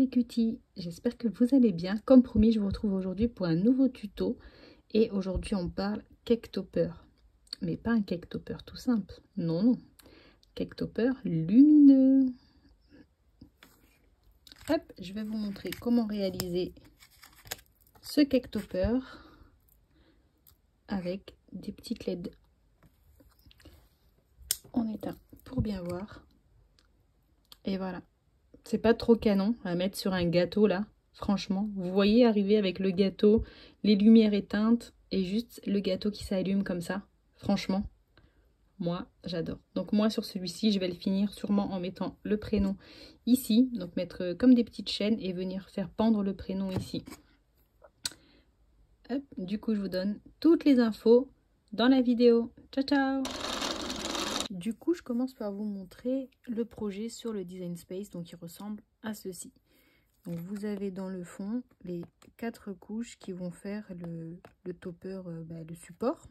les cuties, j'espère que vous allez bien. Comme promis, je vous retrouve aujourd'hui pour un nouveau tuto. Et aujourd'hui, on parle cake topper. Mais pas un cake topper tout simple. Non, non. Cake topper lumineux. Hop, je vais vous montrer comment réaliser ce cake topper avec des petites LED. On éteint pour bien voir. Et voilà. C'est pas trop canon à mettre sur un gâteau là. Franchement, vous voyez arriver avec le gâteau, les lumières éteintes et juste le gâteau qui s'allume comme ça. Franchement, moi j'adore. Donc moi sur celui-ci, je vais le finir sûrement en mettant le prénom ici. Donc mettre comme des petites chaînes et venir faire pendre le prénom ici. Hop, du coup je vous donne toutes les infos dans la vidéo. Ciao ciao! Du coup, je commence par vous montrer le projet sur le Design Space, donc il ressemble à ceci. Donc vous avez dans le fond les 4 couches qui vont faire le topper, le support.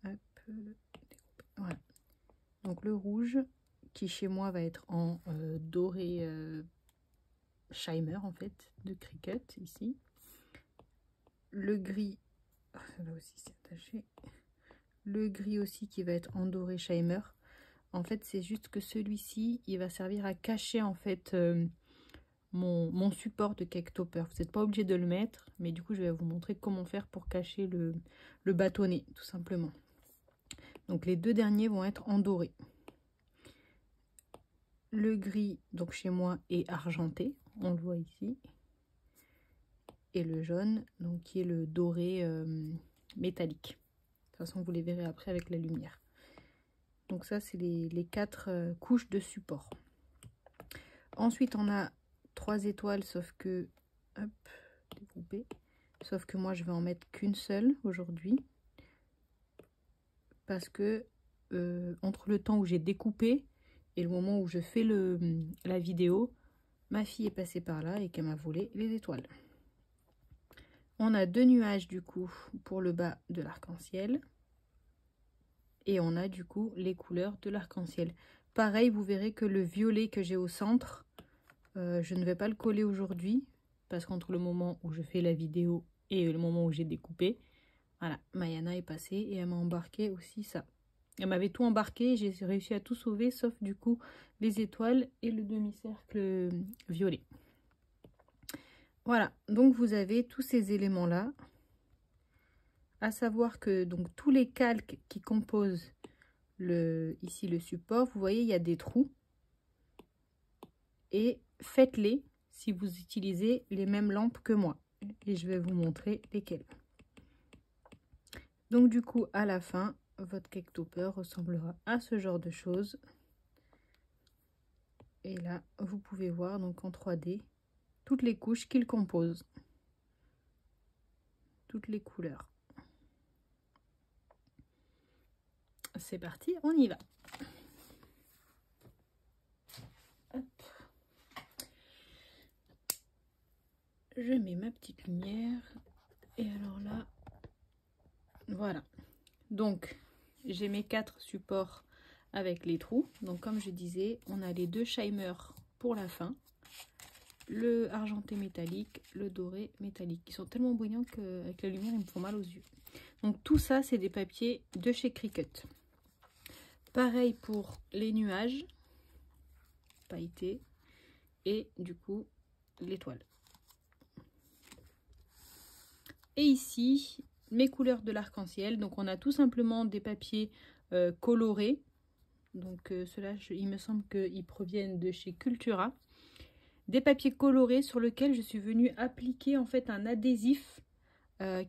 Hop, voilà. Donc le rouge qui chez moi va être en doré Shimer en fait, de Cricut ici. Le gris, là aussi c'est attaché. Le gris aussi qui va être en doré Shimer. En fait, c'est juste que celui-ci, il va servir à cacher en fait mon support de cake topper. Vous n'êtes pas obligé de le mettre, mais du coup, je vais vous montrer comment faire pour cacher le bâtonnet, tout simplement. Donc, les deux derniers vont être en doré. Le gris, donc chez moi, est argenté. On le voit ici. Et le jaune, donc qui est le doré métallique. De toute façon, vous les verrez après avec la lumière. Donc ça, c'est les 4 couches de support. Ensuite, on a 3 étoiles, sauf que... Hop, dégroupé. Sauf que moi, je vais en mettre qu'une seule aujourd'hui. Parce que entre le temps où j'ai découpé et le moment où je fais la vidéo, ma fille est passée par là et qu'elle m'a volé les étoiles. On a 2 nuages du coup pour le bas de l'arc-en-ciel. Et on a du coup les couleurs de l'arc-en-ciel. Pareil, vous verrez que le violet que j'ai au centre, je ne vais pas le coller aujourd'hui. Parce qu'entre le moment où je fais la vidéo et le moment où j'ai découpé, voilà, Mayana est passée et elle m'a embarqué aussi ça. Elle m'avait tout embarqué, j'ai réussi à tout sauver, sauf du coup les étoiles et le demi-cercle violet. Voilà, donc vous avez tous ces éléments-là. À savoir que donc tous les calques qui composent ici le support, vous voyez, il y a des trous. Et faites-les si vous utilisez les mêmes lampes que moi. Et je vais vous montrer lesquelles. Donc du coup, à la fin, votre cake topper ressemblera à ce genre de choses. Et là, vous pouvez voir donc en 3D toutes les couches qu'il compose. Toutes les couleurs. C'est parti, on y va. Hop. Je mets ma petite lumière. Et alors là, voilà. Donc, j'ai mes 4 supports avec les trous. Donc, comme je disais, on a les 2 Shimer pour la fin. Le argenté métallique, le doré métallique. Ils sont tellement brillants qu'avec la lumière, ils me font mal aux yeux. Donc, tout ça, c'est des papiers de chez Cricut. Pareil pour les nuages pailletés et du coup, l'étoile. Et ici, mes couleurs de l'arc-en-ciel. Donc, on a tout simplement des papiers colorés. Donc, ceux-là, il me semble qu'ils proviennent de chez Cultura. Des papiers colorés sur lesquels je suis venue appliquer en fait un adhésif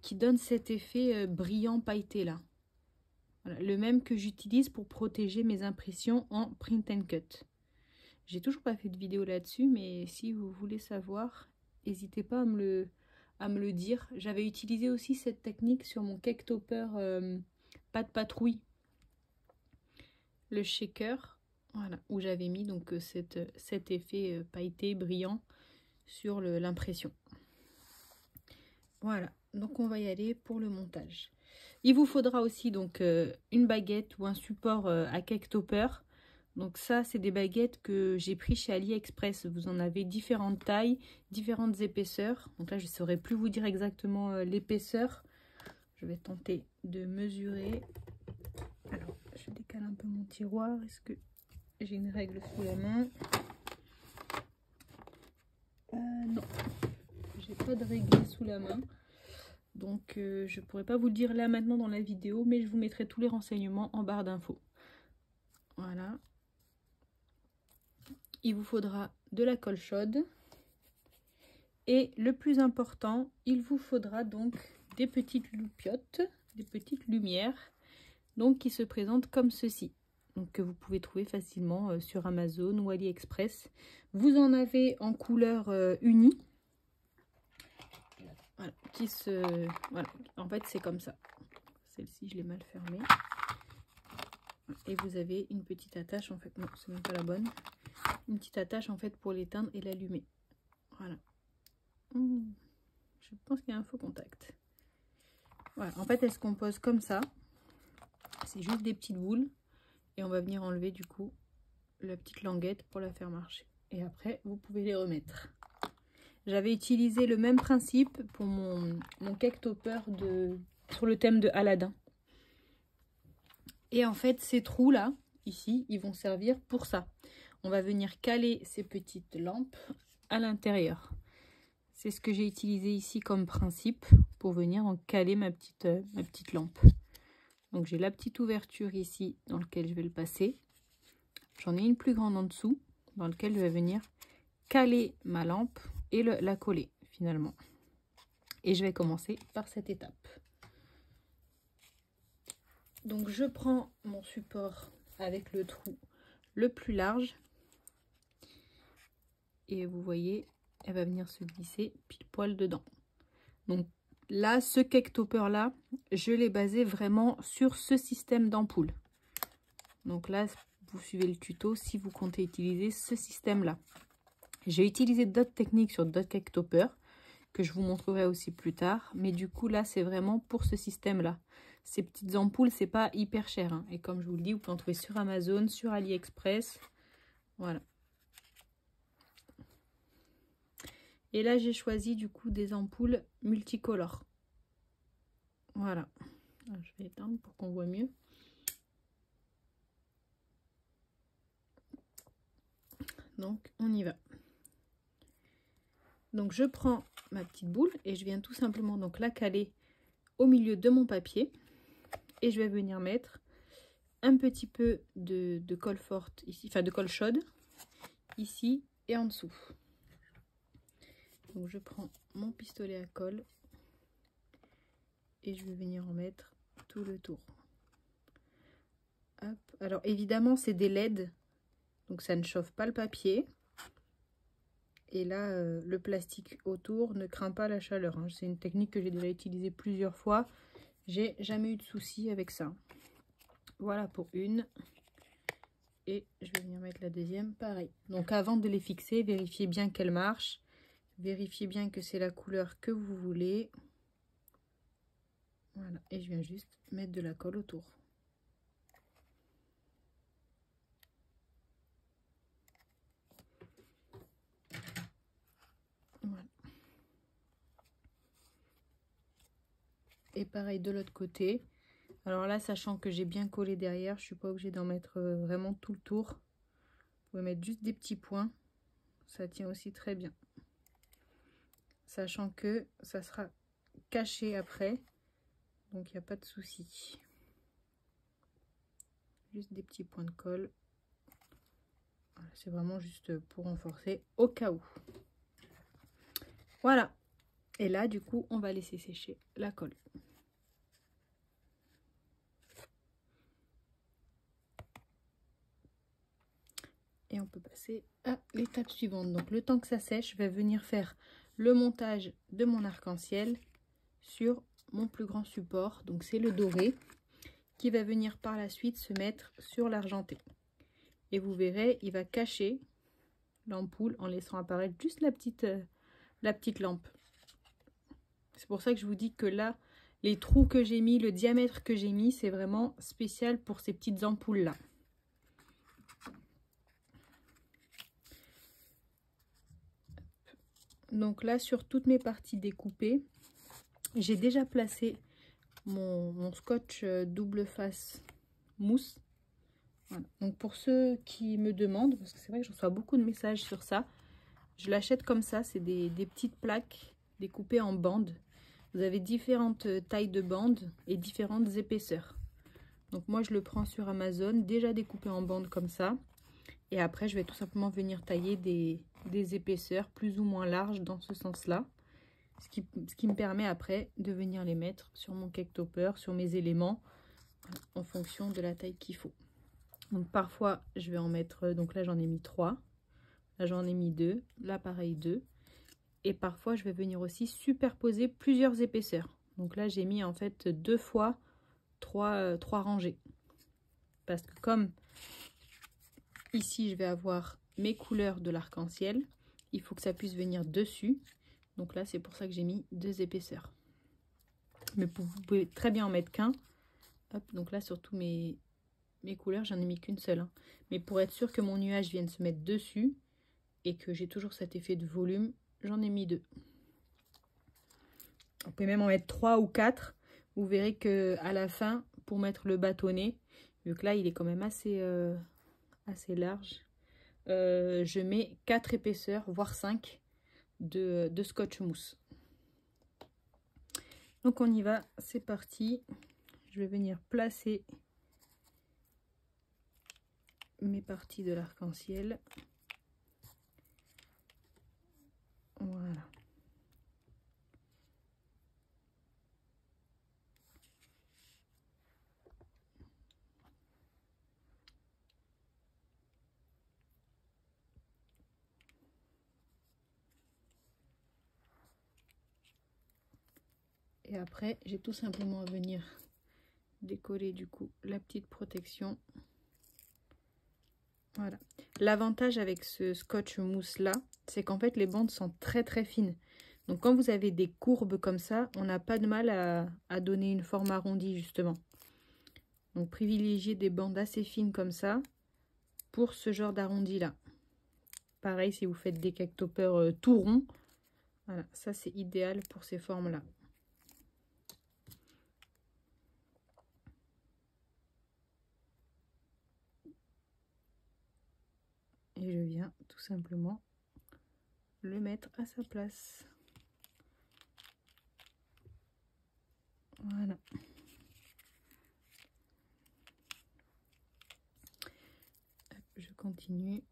qui donne cet effet brillant pailleté là. Voilà, le même que j'utilise pour protéger mes impressions en print and cut. J'ai toujours pas fait de vidéo là-dessus, mais si vous voulez savoir, n'hésitez pas à me le dire. J'avais utilisé aussi cette technique sur mon cake topper pas de patrouille, le shaker. Voilà, où j'avais mis donc cet effet pailleté brillant sur l'impression. Voilà, donc on va y aller pour le montage. Il vous faudra aussi donc une baguette ou un support à cake topper. Donc ça, c'est des baguettes que j'ai pris chez AliExpress. Vous en avez différentes tailles, différentes épaisseurs. Donc là, je ne saurais plus vous dire exactement l'épaisseur. Je vais tenter de mesurer. Alors, je décale un peu mon tiroir. Est-ce que j'ai une règle sous la main? Non, j'ai pas de règle sous la main. Donc, je pourrais pas vous le dire là maintenant dans la vidéo, mais je vous mettrai tous les renseignements en barre d'infos. Voilà. Il vous faudra de la colle chaude. Et le plus important, il vous faudra donc des petites loupiottes, des petites lumières, donc qui se présentent comme ceci. Donc que vous pouvez trouver facilement sur Amazon ou AliExpress. Vous en avez en couleur unie. Voilà, voilà. En fait, c'est comme ça. Celle-ci, je l'ai mal fermée. Et vous avez une petite attache, en fait. Non, c'est même pas la bonne. Une petite attache, en fait, pour l'éteindre et l'allumer. Voilà. Je pense qu'il y a un faux contact. Voilà. En fait, elle se compose comme ça. C'est juste des petites boules. Et on va venir enlever, du coup, la petite languette pour la faire marcher. Et après, vous pouvez les remettre. J'avais utilisé le même principe pour mon cake topper sur le thème de Aladdin. Et en fait, ces trous-là, ici, ils vont servir pour ça. On va venir caler ces petites lampes à l'intérieur. C'est ce que j'ai utilisé ici comme principe pour venir en caler ma petite lampe. Donc j'ai la petite ouverture ici dans laquelle je vais le passer. J'en ai une plus grande en dessous dans laquelle je vais venir caler ma lampe et la coller finalement. Et je vais commencer par cette étape. Donc je prends mon support avec le trou le plus large. Et vous voyez, elle va venir se glisser pile poil dedans. Donc là, ce cake topper là, je l'ai basé vraiment sur ce système d'ampoule. Donc là, vous suivez le tuto si vous comptez utiliser ce système là. J'ai utilisé d'autres techniques sur d'autres cake toppers que je vous montrerai aussi plus tard. Mais du coup, là, c'est vraiment pour ce système-là. Ces petites ampoules, c'est pas hyper cher. Hein. Et comme je vous le dis, vous pouvez en trouver sur Amazon, sur AliExpress. Voilà. Et là, j'ai choisi du coup des ampoules multicolores. Voilà. Alors, je vais éteindre pour qu'on voit mieux. Donc, on y va. Donc je prends ma petite boule et je viens tout simplement donc la caler au milieu de mon papier et je vais venir mettre un petit peu de colle forte ici, enfin de colle chaude ici et en dessous. Donc je prends mon pistolet à colle et je vais venir en mettre tout le tour. Hop. Alors évidemment c'est des LED donc ça ne chauffe pas le papier. Et là, le plastique autour ne craint pas la chaleur. Hein. C'est une technique que j'ai déjà utilisée plusieurs fois. J'ai jamais eu de souci avec ça. Voilà pour une. Et je vais venir mettre la deuxième, pareil. Donc avant de les fixer, vérifiez bien qu'elles marchent. Vérifiez bien que c'est la couleur que vous voulez. Voilà. Et je viens juste mettre de la colle autour. Voilà. Et pareil de l'autre côté. Alors là, sachant que j'ai bien collé derrière, je ne suis pas obligée d'en mettre vraiment tout le tour. Vous pouvez mettre juste des petits points. Ça tient aussi très bien. Sachant que ça sera caché après. Donc il n'y a pas de souci. Juste des petits points de colle. Voilà, c'est vraiment juste pour renforcer au cas où. Voilà. Et là, du coup, on va laisser sécher la colle. Et on peut passer à l'étape suivante. Donc le temps que ça sèche, je vais venir faire le montage de mon arc-en-ciel sur mon plus grand support. Donc c'est le doré qui va venir par la suite se mettre sur l'argenté. Et vous verrez, il va cacher l'ampoule en laissant apparaître juste la petite lampe. C'est pour ça que je vous dis que là, les trous que j'ai mis, le diamètre que j'ai mis, c'est vraiment spécial pour ces petites ampoules là. Donc là, sur toutes mes parties découpées, j'ai déjà placé mon scotch double face mousse. Voilà. Donc pour ceux qui me demandent, parce que c'est vrai que je reçois beaucoup de messages sur ça, je l'achète comme ça, c'est des petites plaques découpées en bandes. Vous avez différentes tailles de bandes et différentes épaisseurs. Donc moi je le prends sur Amazon, déjà découpé en bandes comme ça. Et après je vais tout simplement venir tailler des épaisseurs plus ou moins larges dans ce sens-là. Ce qui me permet après de venir les mettre sur mon cake topper, sur mes éléments, en fonction de la taille qu'il faut. Donc parfois je vais en mettre, donc là j'en ai mis 3, là j'en ai mis 2, là pareil 2. Et parfois je vais venir aussi superposer plusieurs épaisseurs. Donc là j'ai mis en fait 2 fois 3 rangées. Parce que comme ici je vais avoir mes couleurs de l'arc-en-ciel, il faut que ça puisse venir dessus. Donc là c'est pour ça que j'ai mis 2 épaisseurs. Mais vous pouvez très bien en mettre qu'un. Donc là surtout mes couleurs j'en ai mis qu'une seule. Hein. Mais pour être sûr que mon nuage vienne se mettre dessus et que j'ai toujours cet effet de volume, j'en ai mis 2. On peut même en mettre 3 ou 4. Vous verrez que à la fin, pour mettre le bâtonnet, vu que là il est quand même assez large, je mets 4 épaisseurs, voire 5 de scotch mousse. Donc on y va, c'est parti. Je vais venir placer mes parties de l'arc-en-ciel. Voilà. Et après, j'ai tout simplement à venir décoller du coup la petite protection. Voilà. L'avantage avec ce scotch mousse là, c'est qu'en fait les bandes sont très très fines. Donc quand vous avez des courbes comme ça, on n'a pas de mal à donner une forme arrondie justement. Donc privilégiez des bandes assez fines comme ça pour ce genre d'arrondi là. Pareil si vous faites des cake toppers tout ronds, voilà, ça c'est idéal pour ces formes là. Et je viens tout simplement le mettre à sa place. Voilà. Je continue.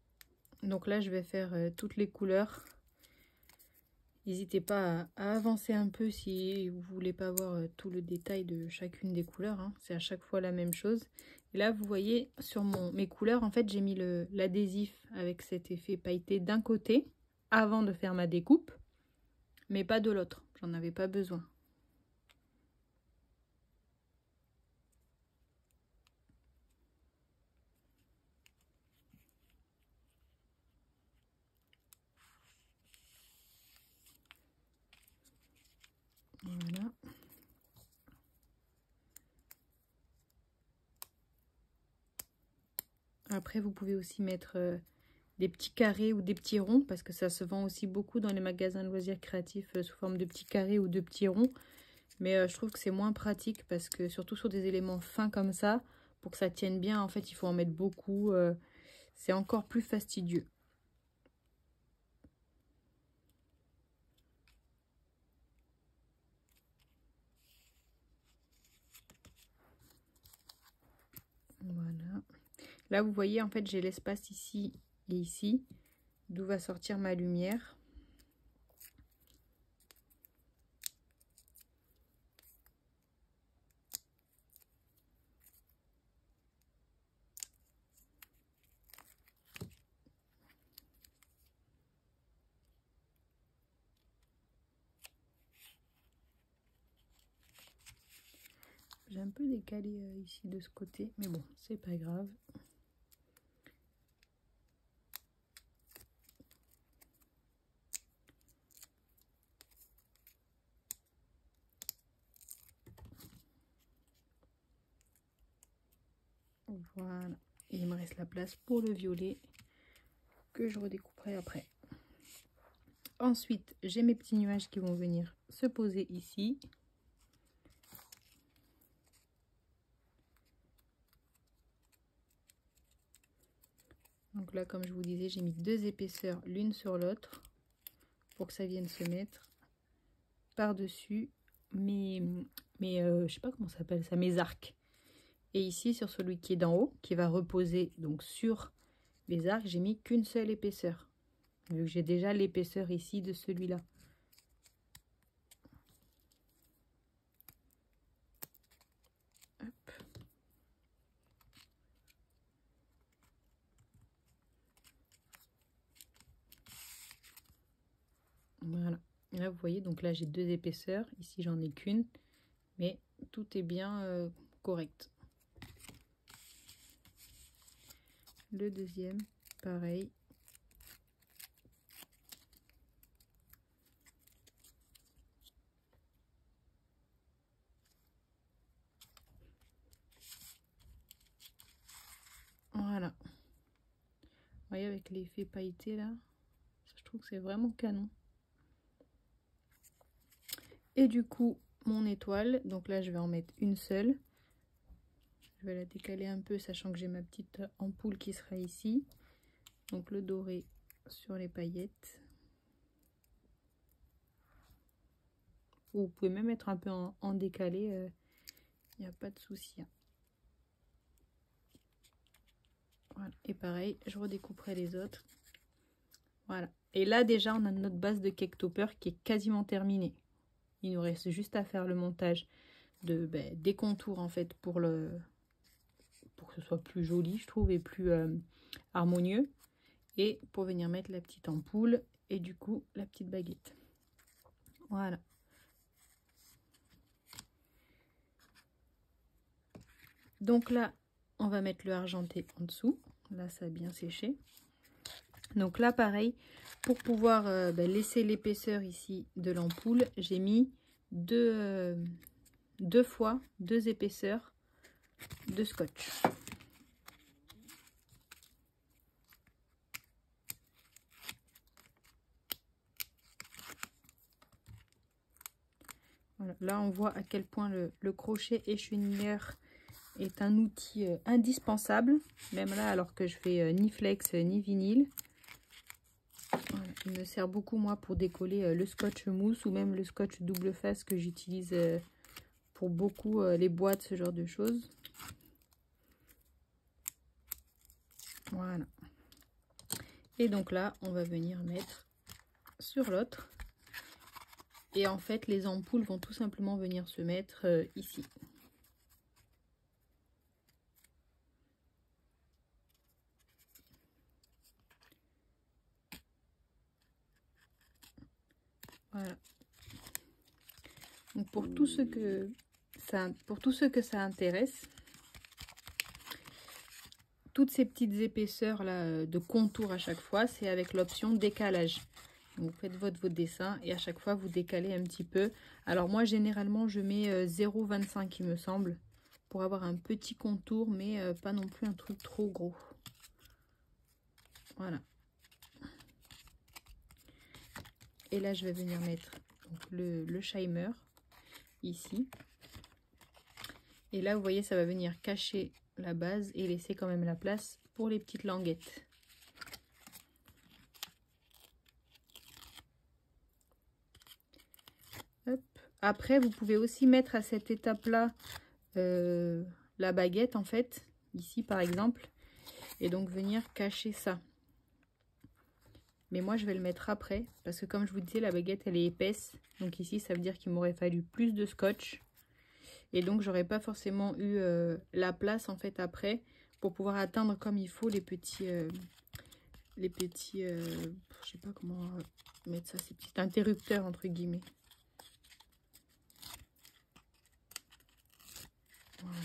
Donc là, je vais faire toutes les couleurs. N'hésitez pas à avancer un peu si vous voulez pas voir tout le détail de chacune des couleurs. Hein. C'est à chaque fois la même chose. Et là, vous voyez, sur mes couleurs, en fait, j'ai mis l'adhésif avec cet effet pailleté d'un côté avant de faire ma découpe, mais pas de l'autre. J'en avais pas besoin. Voilà. Après, vous pouvez aussi mettre des petits carrés ou des petits ronds, parce que ça se vend aussi beaucoup dans les magasins de loisirs créatifs sous forme de petits carrés ou de petits ronds. Mais je trouve que c'est moins pratique, parce que surtout sur des éléments fins comme ça, pour que ça tienne bien, en fait, il faut en mettre beaucoup. C'est encore plus fastidieux. Voilà. Là, vous voyez, en fait, j'ai l'espace ici et ici, d'où va sortir ma lumière. J'ai un peu décalé ici de ce côté, mais bon, c'est pas grave. Voilà. Et il me reste la place pour le violet que je redécouperai après. Ensuite, j'ai mes petits nuages qui vont venir se poser ici. Donc là, comme je vous disais, j'ai mis 2 épaisseurs l'une sur l'autre pour que ça vienne se mettre par-dessus je sais pas comment ça s'appelle ça, mes arcs. Et ici, sur celui qui est d'en haut, qui va reposer donc sur les arcs, j'ai mis qu'une seule épaisseur. Vu que j'ai déjà l'épaisseur ici de celui-là. Voilà. Et là, vous voyez, donc là, j'ai 2 épaisseurs. Ici, j'en ai qu'une. Mais tout est bien correct. Le deuxième, pareil. Voilà. Vous voyez, avec l'effet pailleté là, je trouve que c'est vraiment canon. Et du coup, mon étoile, donc là, je vais en mettre une seule. Je vais la décaler un peu, sachant que j'ai ma petite ampoule qui sera ici. Donc le doré sur les paillettes. Vous pouvez même mettre un peu en décalé, il n'y a pas de souci. Voilà. Et pareil, je redécouperai les autres. Voilà. Et là déjà, on a notre base de cake topper qui est quasiment terminée. Il nous reste juste à faire le montage des contours en fait pour que ce soit plus joli, je trouve, et plus harmonieux. Et pour venir mettre la petite ampoule et du coup la petite baguette. Voilà. Donc là, on va mettre le argenté en dessous. Là, ça a bien séché. Donc là, pareil, pour pouvoir laisser l'épaisseur ici de l'ampoule, j'ai mis deux fois 2 épaisseurs de scotch. Voilà. Là, on voit à quel point le crochet échenilleur est un outil indispensable. Même là, alors que je fais ni flex ni vinyle. Voilà. Il me sert beaucoup, moi, pour décoller le scotch mousse ou même le scotch double face que j'utilise pour beaucoup les boîtes, ce genre de choses. Voilà. Et donc là, on va venir mettre sur l'autre. Et en fait, les ampoules vont tout simplement venir se mettre ici. Voilà. Donc pour tous ceux que ça intéresse, toutes ces petites épaisseurs là de contour à chaque fois, c'est avec l'option décalage. Donc vous faites votre dessin et à chaque fois vous décalez un petit peu. Alors moi généralement je mets 0,25 il me semble, pour avoir un petit contour, mais pas non plus un truc trop gros. Voilà. Et là je vais venir mettre donc, le shimer ici. Et là vous voyez ça va venir cacher la base et laisser quand même la place pour les petites languettes. Hop. Après vous pouvez aussi mettre à cette étape là la baguette en fait, ici par exemple, et donc venir cacher ça. Mais moi je vais le mettre après parce que comme je vous disais, la baguette elle est épaisse, donc ici ça veut dire qu'il m'aurait fallu plus de scotch et donc j'aurais pas forcément eu la place en fait après pour pouvoir atteindre comme il faut les petits je sais pas comment mettre ça, ces petits interrupteurs entre guillemets. Voilà.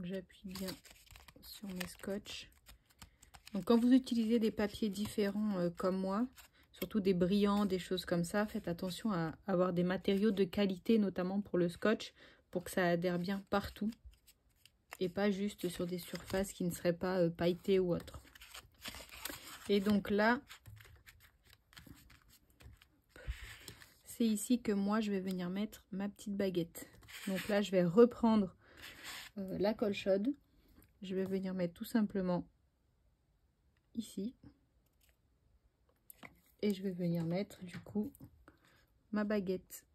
j'appuie bien sur mes scotch. Donc quand vous utilisez des papiers différents comme moi, surtout des brillants, des choses comme ça, faites attention à avoir des matériaux de qualité, notamment pour le scotch, pour que ça adhère bien partout et pas juste sur des surfaces qui ne seraient pas pailletées ou autres. Et donc là, c'est ici que moi je vais venir mettre ma petite baguette. Donc là je vais reprendre la colle chaude. Je vais venir mettre tout simplement ici. Et je vais venir mettre du coup ma baguette.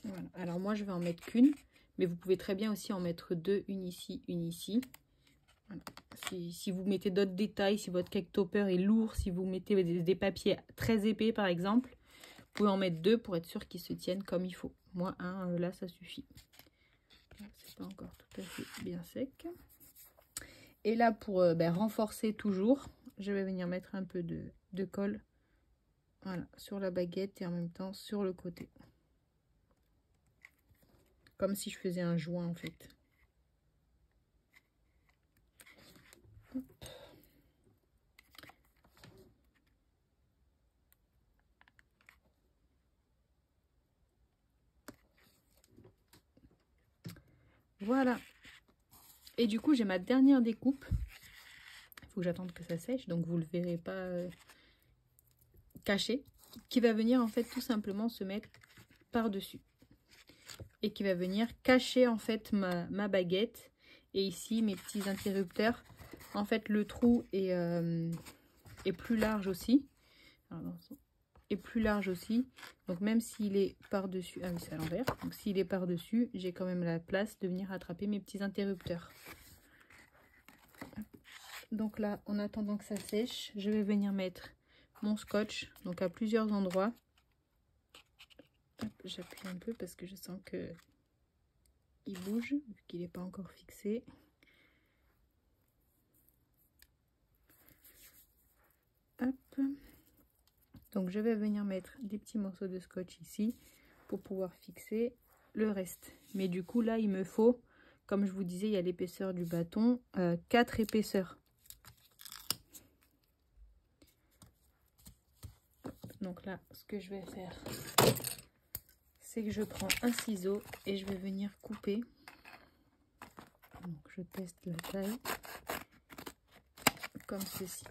Voilà. Alors moi je vais en mettre qu'une, mais vous pouvez très bien aussi en mettre deux, une ici, une ici. Voilà. Si vous mettez d'autres détails, si votre cake topper est lourd, si vous mettez des papiers très épais par exemple, vous pouvez en mettre deux pour être sûr qu'ils se tiennent comme il faut. Moi un, là ça suffit. C'est pas encore tout à fait bien sec. Et là pour renforcer toujours, je vais venir mettre un peu de colle, voilà, sur la baguette et en même temps sur le côté. Comme si je faisais un joint en fait. Hop. Voilà. Et du coup j'ai ma dernière découpe. Il faut que j'attende que ça sèche, donc vous le verrez pas caché. Qui va venir en fait tout simplement se mettre par-dessus. Et qui va venir cacher en fait ma baguette. Et ici mes petits interrupteurs. En fait le trou est plus large aussi. Alors, est plus large aussi. Donc même s'il est par-dessus. Ah oui, c'est à l'envers. Donc s'il est par-dessus, j'ai quand même la place de venir attraper mes petits interrupteurs. Donc là, en attendant que ça sèche, je vais venir mettre mon scotch. Donc à plusieurs endroits. J'appuie un peu parce que je sens que il bouge, vu qu'il n'est pas encore fixé. Hop. Donc je vais venir mettre des petits morceaux de scotch ici pour pouvoir fixer le reste. Mais du coup là il me faut, comme je vous disais, il y a l'épaisseur du bâton, 4 épaisseurs. Donc là ce que je vais faire, c'est que je prends un ciseau et je vais venir couper. Donc je teste la taille comme ceci.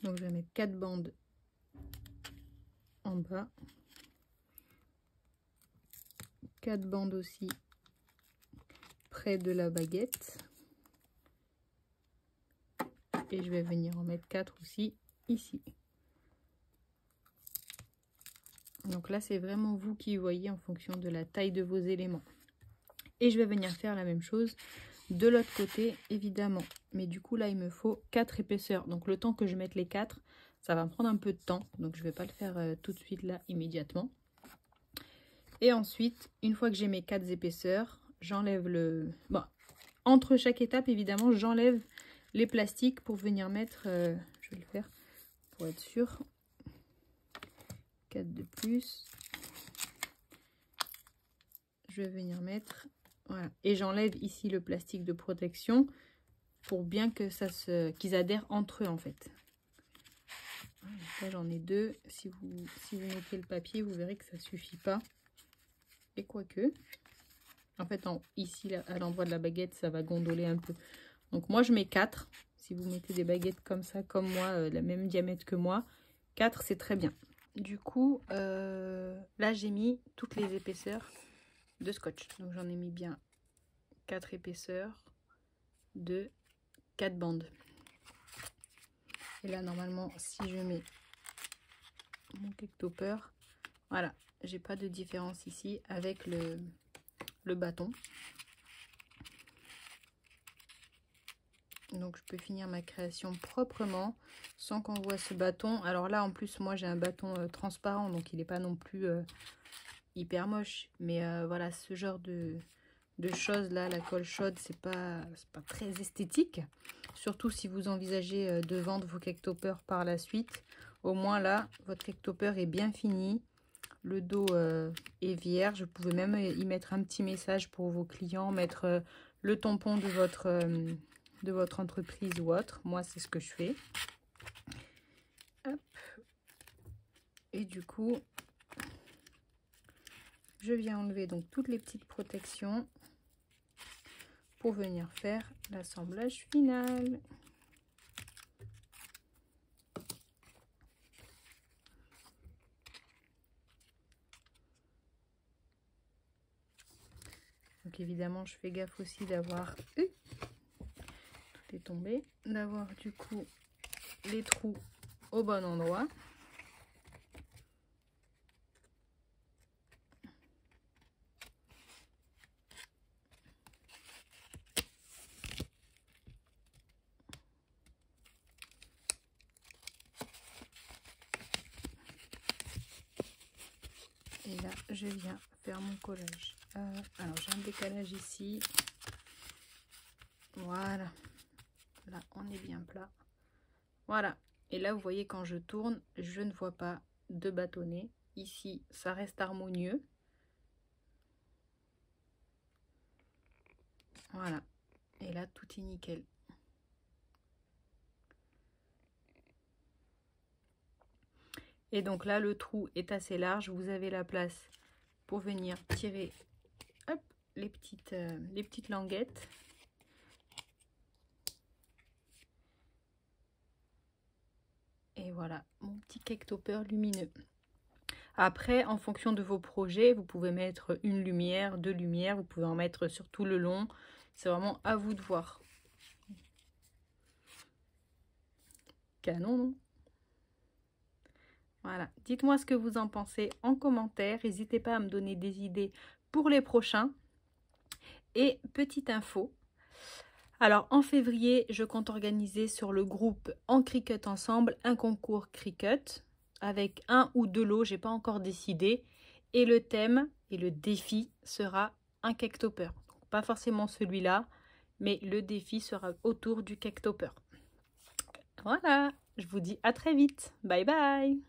Donc je vais mettre 4 bandes en bas, 4 bandes aussi près de la baguette, et je vais venir en mettre 4 aussi ici. Donc là c'est vraiment vous qui voyez en fonction de la taille de vos éléments. Et je vais venir faire la même chose de l'autre côté évidemment, mais du coup là il me faut 4 épaisseurs. Donc le temps que je mette les 4, ça va me prendre un peu de temps, donc je vais pas le faire tout de suite là immédiatement. Et ensuite, une fois que j'ai mes 4 épaisseurs, j'enlève le... Bon, entre chaque étape évidemment j'enlève les plastiques pour venir mettre, je vais le faire pour être sûr, 4 de plus, je vais venir mettre, voilà, et j'enlève ici le plastique de protection pour bien que ça qu'ils adhèrent entre eux en fait. Là j'en ai 2, si vous mettez le papier vous verrez que ça suffit pas, et quoique en fait ici là, à l'endroit de la baguette ça va gondoler un peu, donc moi je mets 4. Si vous mettez des baguettes comme ça comme moi, la même diamètre que moi, 4 c'est très bien. Du coup là j'ai mis toutes les épaisseurs de scotch, donc j'en ai mis bien 4 épaisseurs de 4 bandes. Et là normalement si je mets mon cake topper, voilà, j'ai pas de différence ici avec le bâton. Donc je peux finir ma création proprement sans qu'on voit ce bâton. Alors là en plus moi j'ai un bâton transparent, donc il n'est pas non plus hyper moche, mais voilà, ce genre de choses là, la colle chaude, c'est pas très esthétique, surtout si vous envisagez de vendre vos cake toppers par la suite. Au moins là, votre cake topper est bien fini. Le dos est vierge. Vous pouvez même y mettre un petit message pour vos clients, mettre le tampon de votre entreprise ou autre. Moi, c'est ce que je fais. Hop. Et du coup, je viens enlever donc toutes les petites protections pour venir faire l'assemblage final. Donc évidemment, je fais gaffe aussi d'avoir, tout est tombé, d'avoir du coup les trous au bon endroit. Et là, je viens faire mon collage. Alors, j'ai un décalage ici. Voilà. Là, on est bien plat. Voilà. Et là, vous voyez, quand je tourne, je ne vois pas de bâtonnet. Ici, ça reste harmonieux. Voilà. Et là, tout est nickel. Et donc là, le trou est assez large. Vous avez la place pour venir tirer, hop, les petites languettes. Et voilà, mon petit cake topper lumineux. Après, en fonction de vos projets, vous pouvez mettre une lumière, 2 lumières. Vous pouvez en mettre sur tout le long. C'est vraiment à vous de voir. Canon, non? Voilà, dites-moi ce que vous en pensez en commentaire. N'hésitez pas à me donner des idées pour les prochains. Et petite info. Alors, en février, je compte organiser sur le groupe En Cricut Ensemble un concours Cricut avec 1 ou 2 lots, j'ai pas encore décidé. Et le thème et le défi sera un cake topper. Donc, pas forcément celui-là, mais le défi sera autour du cake topper. Voilà, je vous dis à très vite. Bye bye!